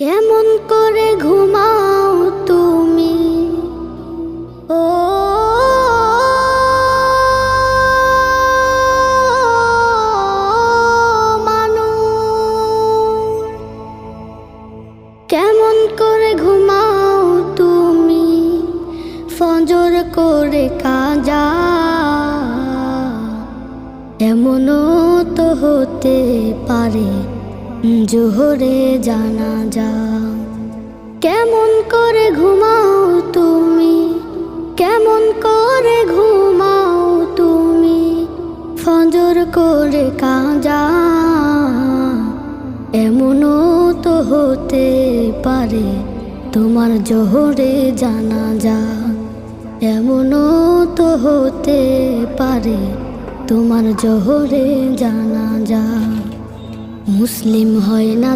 কেমন করে ঘুমাও তুমি ও মানুষ, কেমন করে ঘুমাও তুমি ফজর করে কাজা, এমনও তো হতে পারে জোহরে জানাজা। কেমন করে ঘুমাও তুমি, কেমন করে ঘুমাও তুমি ফজর করে কাজা, এমনও তো হতে পারে তোমার জোহরে জানাজা, এমনও তো হতে পারে তোমার জোহরে জানাজা। মুসলিম হয় না